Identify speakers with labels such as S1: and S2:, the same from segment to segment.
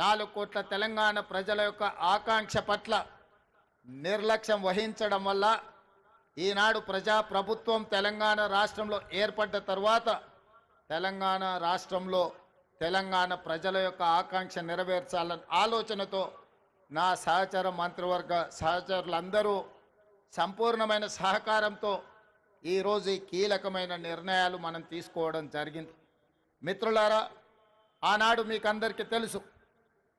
S1: 4 కోట్ల తెలంగాణ ప్రజల యొక్క ఆకాంక్ష పట్ల నిర్లక్ష్యం వహించడం వల్ల ఈనాడు ప్రజాప్రభుత్వం తెలంగాణ రాష్ట్రంలో ఏర్పడ్డ తర్వాత తెలంగాణ రాష్ట్రంలో తెలంగాణ ప్రజల యొక్క ఆకాంక్ష నెరవేర్చాలన్న ఆలోచనతో నా సహచర మంత్రివర్గ సహచరులందరూ సంపూర్ణమైన సహకారంతో ఈరోజు ఈ కీలకమైన నిర్ణయాలు మనం తీసుకోవడం జరిగింది. మిత్రులారా, ఆనాడు మీకందరికీ తెలుసు,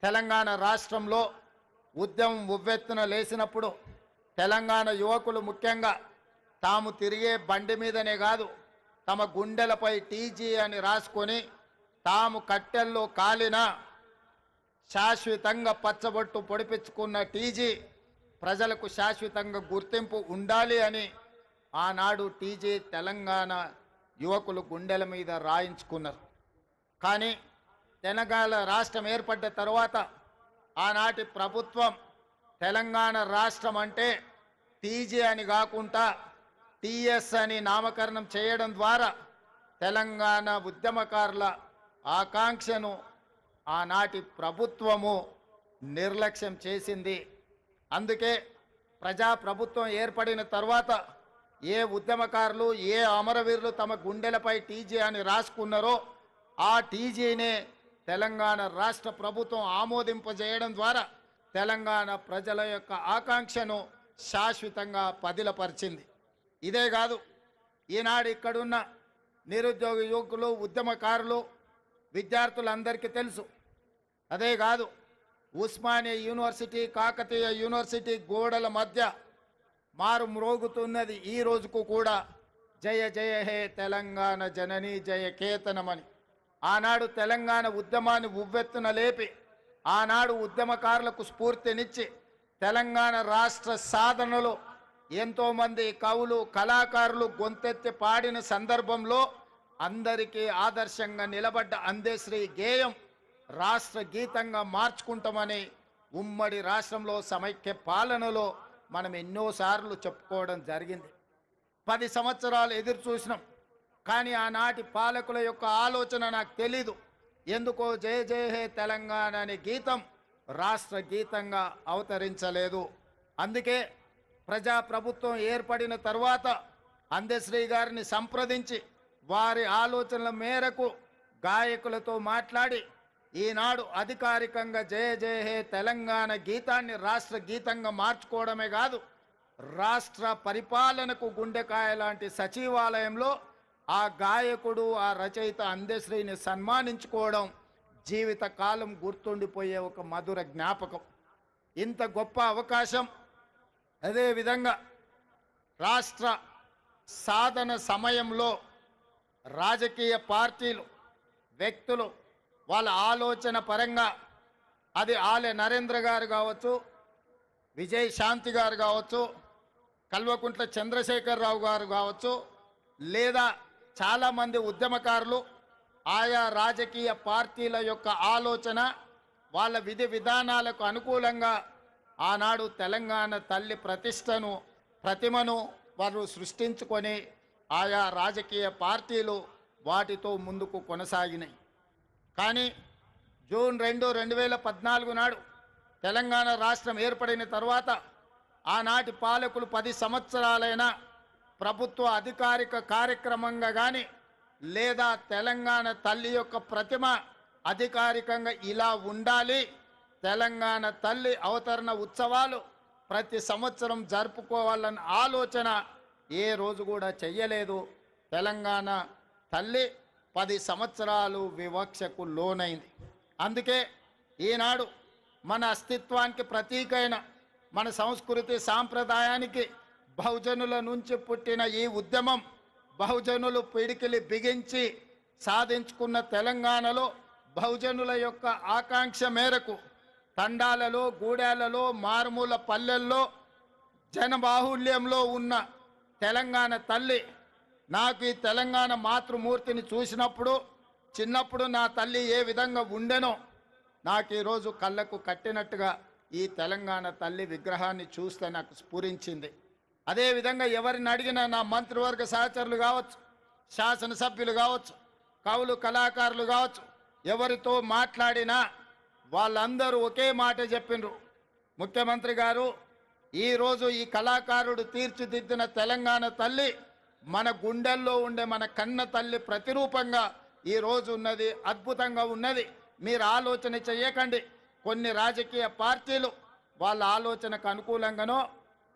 S1: తెలంగాణ రాష్ట్రంలో ఉద్యమం ఉవ్వెత్తున లేచినప్పుడు తెలంగాణ యువకులు ముఖ్యంగా తాము తిరిగే బండి మీదనే కాదు, తమ గుండెలపై టీజీ అని రాసుకొని తాము కట్టెల్లో కాలిన శాశ్వతంగా పచ్చబొట్టు పొడిపించుకున్న టీజీ ప్రజలకు శాశ్వతంగా గుర్తింపు ఉండాలి అని ఆనాడు టీజీ తెలంగాణ యువకులు గుండెల మీద రాయించుకున్నారు. కానీ తెలంగాణ రాష్ట్రం ఏర్పడ్డ తర్వాత ఆనాటి ప్రభుత్వం తెలంగాణ రాష్ట్రం అంటే టీజీ అని కాకుండా టీఎస్ అని నామకరణం చేయడం ద్వారా తెలంగాణ ఉద్యమకారుల ఆకాంక్షను ఆనాటి ప్రభుత్వము నిర్లక్ష్యం చేసింది. అందుకే ప్రజాప్రభుత్వం ఏర్పడిన తర్వాత ఏ ఉద్యమకారులు, ఏ అమరవీరులు తమ గుండెలపై టీజీ అని రాసుకున్నారో ఆ టీజీనే తెలంగాణ రాష్ట్ర ప్రభుత్వం ఆమోదింపజేయడం ద్వారా తెలంగాణ ప్రజల యొక్క ఆకాంక్షను శాశ్వతంగా పదిలపరిచింది. ఇదే కాదు, ఈనాడు ఇక్కడున్న నిరుద్యోగ యువకులు, ఉద్యమకారులు, విద్యార్థులందరికీ తెలుసు. అదే కాదు, ఉస్మానియా యూనివర్సిటీ, కాకతీయ యూనివర్సిటీ గోడల మధ్య మారు మ్రోగుతున్నది ఈ రోజుకు కూడా జయ జయ హే తెలంగాణ జనని జయ కేతనమని. ఆనాడు తెలంగాణ ఉద్యమాన్ని ఉవ్వెత్తున లేపి ఆనాడు ఉద్యమకారులకు స్ఫూర్తినిచ్చి తెలంగాణ రాష్ట్ర సాధనలో ఎంతోమంది కవులు, కళాకారులు గొంతెత్తి పాడిన సందర్భంలో అందరికీ ఆదర్శంగా నిలబడ్డ అందశ్రీ గేయం రాష్ట్ర గీతంగా మార్చుకుంటామని ఉమ్మడి రాష్ట్రంలో సమైక్య పాలనలో మనం ఎన్నోసార్లు చెప్పుకోవడం జరిగింది. 10 సంవత్సరాలు ఎదురు చూసినాం, కానీ ఆనాటి పాలకుల యొక్క ఆలోచన నాకు తెలీదు. ఎందుకో జయ జయ హే తెలంగాణ అనే గీతం రాష్ట్ర గీతంగా అవతరించలేదు. అందుకే ప్రజాప్రభుత్వం ఏర్పడిన తర్వాత అందశ్రీ గారిని సంప్రదించి వారి ఆలోచనల మేరకు గాయకులతో మాట్లాడి ఈనాడు అధికారికంగా జయ జయ హే తెలంగాణ గీతాన్ని రాష్ట్ర గీతంగా మార్చుకోవడమే కాదు, రాష్ట్ర పరిపాలనకు గుండెకాయ లాంటి సచివాలయంలో ఆ గాయకుడు, ఆ రచయిత అందశ్రీని సన్మానించుకోవడం జీవితకాలం గుర్తుండిపోయే ఒక మధుర జ్ఞాపకం. ఇంత గొప్ప అవకాశం, అదేవిధంగా రాష్ట్ర సాధన సమయంలో రాజకీయ పార్టీలు, వ్యక్తులు వాళ్ళ ఆలోచన పరంగా అది ఆలె నరేంద్ర గారు కావచ్చు, విజయ్ శాంతి గారు కావచ్చు, కల్వకుంట్ల చంద్రశేఖరరావు గారు కావచ్చు, లేదా చాలామంది ఉద్యమకారులు ఆయా రాజకీయ పార్టీల యొక్క ఆలోచన, వాళ్ళ విధి విధానాలకు అనుకూలంగా ఆనాడు తెలంగాణ తల్లి ప్రతిమను వారు సృష్టించుకొని ఆయా రాజకీయ పార్టీలు వాటితో ముందుకు కొనసాగినాయి. కానీ జూన్ 2, 2014 నాడు తెలంగాణ రాష్ట్రం ఏర్పడిన తర్వాత ఆనాటి పాలకులు 10 సంవత్సరాలైనా ప్రభుత్వ అధికారిక కార్యక్రమంగా కానీ లేదా తెలంగాణ తల్లి యొక్క ప్రతిమ అధికారికంగా ఇలా ఉండాలి, తెలంగాణ తల్లి అవతరణ ఉత్సవాలు ప్రతి సంవత్సరం జరుపుకోవాలన్న ఆలోచన ఏ రోజు కూడా చెయ్యలేదు. తెలంగాణ తల్లి 10 సంవత్సరాలు వివక్షకు లోనైంది. అందుకే ఈనాడు మన అస్తిత్వానికి ప్రతీకైన, మన సంస్కృతి సాంప్రదాయానికి బహుజనుల నుంచి పుట్టిన ఈ ఉద్యమం బహుజనులు పిడికిలి బిగించి సాధించుకున్న తెలంగాణలో బహుజనుల యొక్క ఆకాంక్ష మేరకు తండాలలో, గూడాలలో, మారుమూల పల్లెల్లో జనబాహుల్యంలో ఉన్న తెలంగాణ తల్లి, నాకు ఈ తెలంగాణ మాతృమూర్తిని చూసినప్పుడు చిన్నప్పుడు నా తల్లి ఏ విధంగా ఉండెనో నాకు ఈరోజు కళ్ళకు కట్టినట్టుగా ఈ తెలంగాణ తల్లి విగ్రహాన్ని చూస్తే నాకు స్ఫురించింది. అదేవిధంగా ఎవరిని అడిగినా నా మంత్రివర్గ సహచరులు కావచ్చు, శాసనసభ్యులు కావచ్చు, కవులు, కళాకారులు కావచ్చు, ఎవరితో మాట్లాడినా వాళ్ళందరూ ఒకే మాట చెప్పిండ్రు, ముఖ్యమంత్రి గారు ఈరోజు ఈ కళాకారుడు తీర్చిదిద్దిన తెలంగాణ తల్లి మన గుండెల్లో ఉండే మన కన్న తల్లి ప్రతిరూపంగా ఈరోజు ఉన్నది, అద్భుతంగా ఉన్నది. మీరు ఆలోచన చేయకండి. కొన్ని రాజకీయ పార్టీలు వాళ్ళ ఆలోచనకు అనుకూలంగానో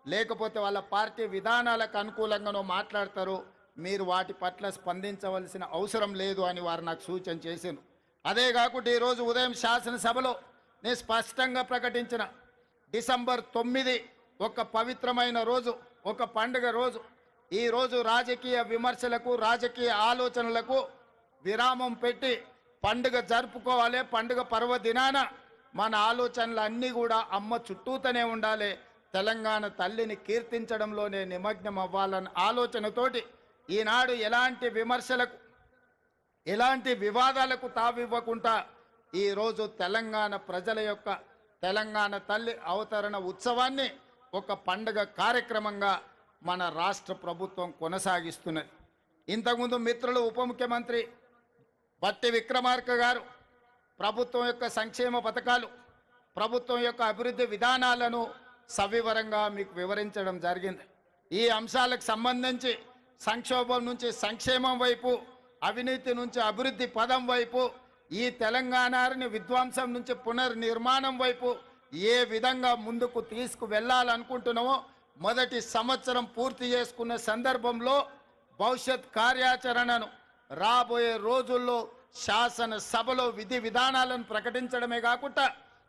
S1: లేకపోతే వాళ్ళ పార్టీ విధానాలకు అనుకూలంగానో మాట్లాడతారు. మీరు వాటి పట్ల స్పందించవలసిన అవసరం లేదు అని వారు నాకు సూచన చేశారు. అదే కాకుండా ఈరోజు ఉదయం శాసనసభలో నేను స్పష్టంగా ప్రకటించిన డిసెంబర్ 9 ఒక పవిత్రమైన రోజు, ఒక పండుగ రోజు. ఈరోజు రాజకీయ విమర్శలకు, రాజకీయ ఆలోచనలకు విరామం పెట్టి పండుగ జరుపుకోవాలి. పండుగ పర్వదినాన మన ఆలోచనలు అన్నీ కూడా అమ్మ చుట్టూతోనే ఉండాలి, తెలంగాణ తల్లిని కీర్తించడంలోనే నిమగ్నం అవ్వాలన్న ఆలోచనతోటి ఈనాడు ఎలాంటి విమర్శలకు, ఎలాంటి వివాదాలకు తావివ్వకుండా ఈరోజు తెలంగాణ ప్రజల యొక్క తెలంగాణ తల్లి అవతరణ ఉత్సవాన్ని ఒక పండుగ కార్యక్రమంగా మన రాష్ట్ర ప్రభుత్వం కొనసాగిస్తున్నది. ఇంతకుముందు మిత్రులు ఉప ముఖ్యమంత్రి బట్టి విక్రమార్క గారు ప్రభుత్వం యొక్క సంక్షేమ పథకాలు, ప్రభుత్వం యొక్క అభివృద్ధి విధానాలను సవివరంగా మీకు వివరించడం జరిగింది. ఈ అంశాలకు సంబంధించి సంక్షోభం నుంచి సంక్షేమం వైపు, అవినీతి నుంచి అభివృద్ధి పదం వైపు, ఈ తెలంగాణని విధ్వంసం నుంచి పునర్నిర్మాణం వైపు ఏ విధంగా ముందుకు తీసుకు వెళ్ళాలనుకుంటున్నామో మొదటి సంవత్సరం పూర్తి చేసుకున్న సందర్భంలో భవిష్యత్ కార్యాచరణను రాబోయే రోజుల్లో శాసనసభలో విధి విధానాలను ప్రకటించడమే కాకుండా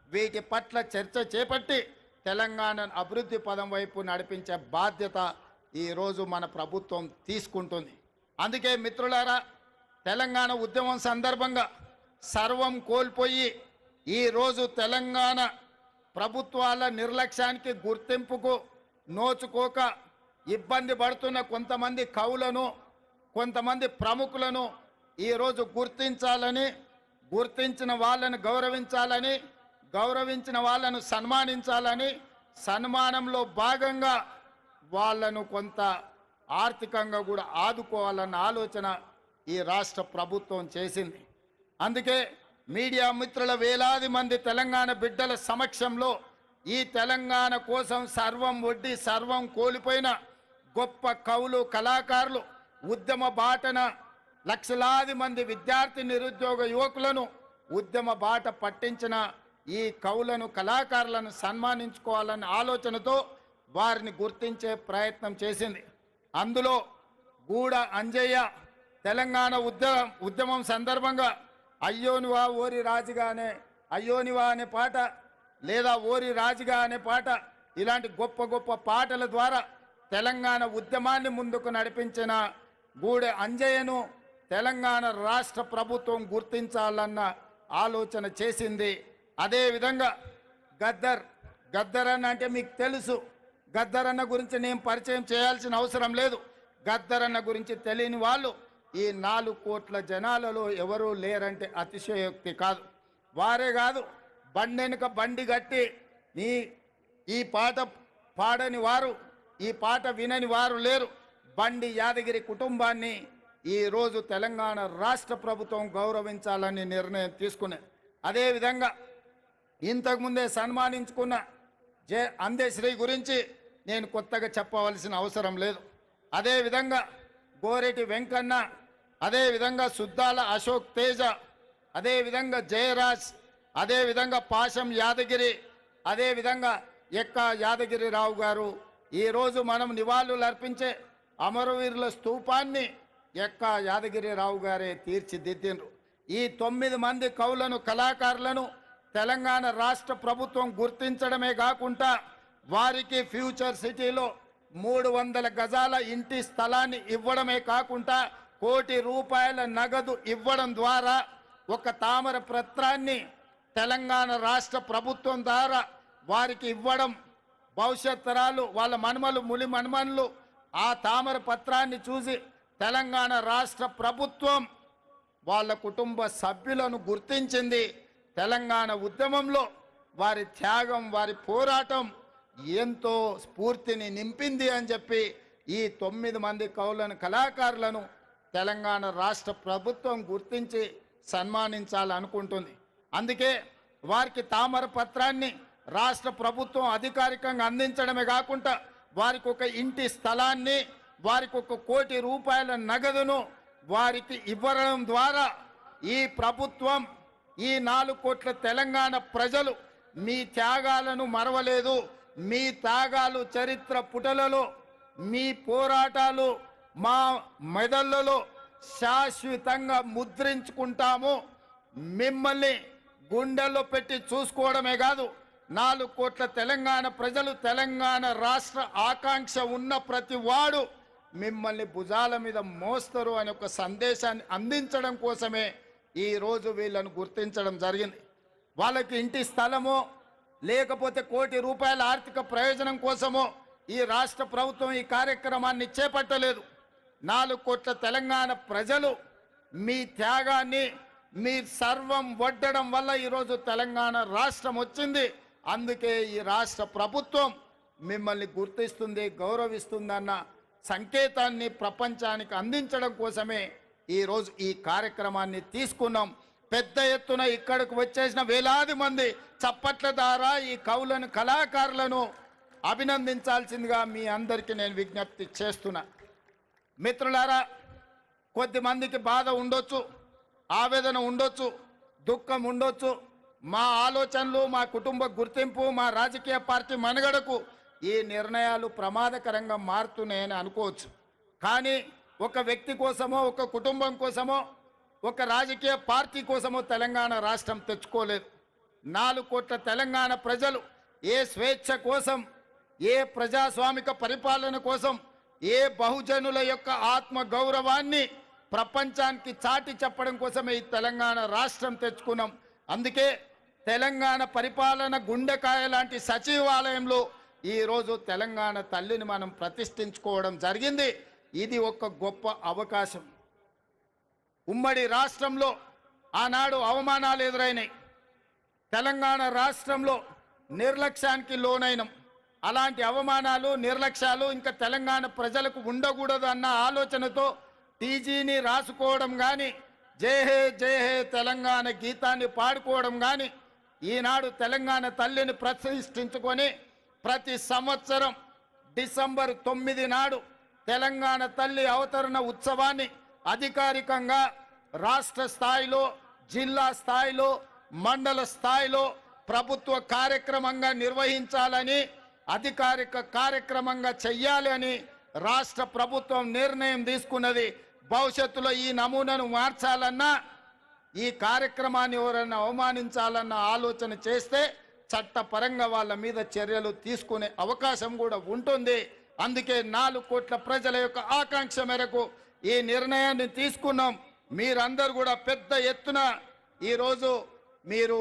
S1: వీటి పట్ల చర్చ చేపట్టి తెలంగాణ అభివృద్ధి పదం వైపు నడిపించే బాధ్యత ఈరోజు మన ప్రభుత్వం తీసుకుంటుంది. అందుకే మిత్రులారా, తెలంగాణ ఉద్యమం సందర్భంగా సర్వం కోల్పోయి ఈరోజు తెలంగాణ ప్రభుత్వాల నిర్లక్ష్యానికి, గుర్తింపుకు నోచుకోక ఇబ్బంది పడుతున్న కొంతమంది కవులను, కొంతమంది ప్రముఖులను ఈరోజు గుర్తించాలని, గుర్తించిన వాళ్ళను గౌరవించాలని, గౌరవించిన వాళ్ళను సన్మానించాలని, సన్మానంలో భాగంగా వాళ్ళను కొంత ఆర్థికంగా కూడా ఆదుకోవాలన్న ఆలోచన ఈ రాష్ట్ర ప్రభుత్వం చేసింది. అందుకే మీడియా మిత్రుల వేలాది మంది తెలంగాణ బిడ్డల సమక్షంలో ఈ తెలంగాణ కోసం సర్వం ఒడ్డి సర్వం కోల్పోయిన గొప్ప కవులు, కళాకారులు, ఉద్యమ బాటన లక్షలాది మంది విద్యార్థి, నిరుద్యోగ యువకులను ఉద్యమ బాట పట్టించిన ఈ కవులను, కళాకారులను సన్మానించుకోవాలన్న ఆలోచనతో వారిని గుర్తించే ప్రయత్నం చేసింది. అందులో గూడ అంజయ్య తెలంగాణ ఉద్యమం సందర్భంగా అయ్యోనివా ఓరి రాజుగానే, అయ్యోనివా అనే పాట, లేదా ఓరి రాజుగా అనే పాట, ఇలాంటి గొప్ప గొప్ప పాటల ద్వారా తెలంగాణ ఉద్యమాన్ని ముందుకు నడిపించిన గూడె అంజయ్యను తెలంగాణ రాష్ట్ర ప్రభుత్వం గుర్తించాలన్న ఆలోచన చేసింది. అదేవిధంగా గద్దర్ అన్న అంటే మీకు తెలుసు. గద్దర్ అన్న గురించి నేను పరిచయం చేయాల్సిన అవసరం లేదు. గద్దర్ అన్న గురించి తెలియని వాళ్ళు ఈ 4 కోట్ల జనాలలో ఎవరూ లేరంటే అతిశయోక్తి కాదు. వారే కాదు, బండెనుక బండి కట్టి ఈ పాట పాడని వారు, ఈ పాట వినని వారు లేరు. బండి యాదగిరి కుటుంబాన్ని ఈరోజు తెలంగాణ రాష్ట్ర ప్రభుత్వం గౌరవించాలని నిర్ణయం తీసుకున్నది. అదేవిధంగా ఇంతకుముందే సన్మానించుకున్న అందశ్రీ గురించి నేను కొత్తగా చెప్పవలసిన అవసరం లేదు. అదేవిధంగా గోరెటి వెంకన్న, అదేవిధంగా సుద్దాల అశోక్ తేజ, అదేవిధంగా జయరాజ్, అదేవిధంగా పాశం యాదగిరి, అదేవిధంగా ఎక్క యాదగిరిరావు గారు ఈరోజు మనం నివాళులు అర్పించే అమరవీరుల స్తూపాన్ని ఎక్క యాదగిరిరావు గారే తీర్చిదిద్దిండ్రు. ఈ 9 మంది కవులను, కళాకారులను తెలంగాణ రాష్ట్ర ప్రభుత్వం గుర్తించడమే కాకుండా వారికి ఫ్యూచర్ సిటీలో 300 గజాల ఇంటి స్థలాన్ని ఇవ్వడమే కాకుండా ₹1 కోటి నగదు ఇవ్వడం ద్వారా ఒక తామర పత్రాన్ని తెలంగాణ రాష్ట్ర ప్రభుత్వం ద్వారా వారికి ఇవ్వడం, భవిష్యత్ తరాలు వాళ్ళ మనుమలు, ములి మనుమనులు ఆ తామర పత్రాన్ని చూసి తెలంగాణ రాష్ట్ర ప్రభుత్వం వాళ్ళ కుటుంబ సభ్యులను గుర్తించింది. తెలంగాణ ఉద్యమంలో వారి త్యాగం, వారి పోరాటం ఎంతో స్ఫూర్తిని నింపింది అని చెప్పి ఈ 9 మంది కవులను, కళాకారులను తెలంగాణ రాష్ట్ర ప్రభుత్వం గుర్తించి సన్మానించాలనుకుంటుంది. అందుకే వారికి తామర పత్రాన్ని రాష్ట్ర ప్రభుత్వం అధికారికంగా అందించడమే కాకుండా వారికి ఒక ఇంటి స్థలాన్ని, వారికి 1 కోటి రూపాయల నగదును వారికి ఇవ్వడం ద్వారా ఈ ప్రభుత్వం, ఈ 4 కోట్ల తెలంగాణ ప్రజలు మీ త్యాగాలను మరవలేదు. మీ త్యాగాలు చరిత్ర పుటలలో, మీ పోరాటాలు మా మెదళ్లలో శాశ్వతంగా ముద్రించుకుంటాము. మిమ్మల్ని గుండెల్లో పెట్టి చూసుకోవడమే కాదు, 4 కోట్ల తెలంగాణ ప్రజలు, తెలంగాణ రాష్ట్ర ఆకాంక్ష ఉన్న ప్రతి వాడు మిమ్మల్ని భుజాల మీద మోస్తారు అనే ఒక సందేశాన్ని అందించడం కోసమే ఈరోజు వీళ్ళను గుర్తించడం జరిగింది. వాళ్ళకి ఇంటి స్థలమో లేకపోతే 1 కోటి రూపాయల ఆర్థిక ప్రయోజనం కోసమో ఈ రాష్ట్ర ప్రభుత్వం ఈ కార్యక్రమాన్ని చేపట్టలేదు. 4 కోట్ల తెలంగాణ ప్రజలు మీ త్యాగాన్ని, మీ సర్వం వడ్డడం వల్ల ఈరోజు తెలంగాణ రాష్ట్రం వచ్చింది. అందుకే ఈ రాష్ట్ర ప్రభుత్వం మిమ్మల్ని గుర్తిస్తుంది, గౌరవిస్తుందన్న సంకేతాన్ని ప్రపంచానికి అందించడం కోసమే ఈరోజు ఈ కార్యక్రమాన్ని తీసుకున్నాం. పెద్ద ఎత్తున ఇక్కడికి వచ్చేసిన వేలాది మంది చప్పట్ల ద్వారా ఈ కవులను, కళాకారులను అభినందించాల్సిందిగా మీ అందరికీ నేను విజ్ఞప్తి చేస్తున్నా. మిత్రులారా, కొద్దిమందికి బాధ ఉండొచ్చు, ఆవేదన ఉండొచ్చు, దుఃఖం ఉండొచ్చు. మా ఆలోచనలు, మా కుటుంబ గుర్తింపు, మా రాజకీయ పార్టీ మనుగడకు ఈ నిర్ణయాలు ప్రమాదకరంగా మారుతున్నాయని అనుకోవచ్చు. కానీ ఒక వ్యక్తి కోసమో, ఒక కుటుంబం కోసమో, ఒక రాజకీయ పార్టీ కోసమో తెలంగాణ రాష్ట్రం తెచ్చుకోలేదు. 4 కోట్ల తెలంగాణ ప్రజలు ఏ స్వేచ్ఛ కోసం, ఏ ప్రజాస్వామిక పరిపాలన కోసం, ఏ బహుజనుల యొక్క ఆత్మ గౌరవాన్ని ప్రపంచానికి చాటి చెప్పడం కోసమే ఈ తెలంగాణ రాష్ట్రం తెచ్చుకున్నాం. అందుకే తెలంగాణ పరిపాలన గుండెకాయ లాంటి సచివాలయంలో ఈరోజు తెలంగాణ తల్లిని మనం ప్రతిష్ఠించుకోవడం జరిగింది. ఇది ఒక గొప్ప అవకాశం. ఉమ్మడి రాష్ట్రంలో ఆనాడు అవమానాలు ఎదురైనాయి. తెలంగాణ రాష్ట్రంలో నిర్లక్ష్యానికి లోనైనం. అలాంటి అవమానాలు, నిర్లక్ష్యాలు ఇంకా తెలంగాణ ప్రజలకు ఉండకూడదు అన్న ఆలోచనతో టీజీని రాసుకోవడం కానీ, జై హే జై హే తెలంగాణ గీతాన్ని పాడుకోవడం కానీ, ఈనాడు తెలంగాణ తల్లిని ప్రతిష్ఠించుకొని ప్రతి సంవత్సరం డిసెంబర్ 9 నాడు తెలంగాణ తల్లి అవతరణ ఉత్సవాన్ని అధికారికంగా రాష్ట్ర స్థాయిలో, జిల్లా స్థాయిలో, మండల స్థాయిలో ప్రభుత్వ కార్యక్రమంగా నిర్వహించాలని, అధికారిక కార్యక్రమంగా చెయ్యాలి అని రాష్ట్ర ప్రభుత్వం నిర్ణయం తీసుకున్నది. భవిష్యత్తులో ఈ నమూనాను మార్చాలన్నా, ఈ కార్యక్రమాన్ని ఎవరైనా అవమానించాలన్న ఆలోచన చేస్తే చట్టపరంగా వాళ్ళ మీద చర్యలు తీసుకునే అవకాశం కూడా ఉంటుంది. అందుకే 4 కోట్ల ప్రజల యొక్క ఆకాంక్ష మేరకు ఈ నిర్ణయాన్ని తీసుకున్నాం. మీరందరూ కూడా పెద్ద ఎత్తున ఈరోజు మీరు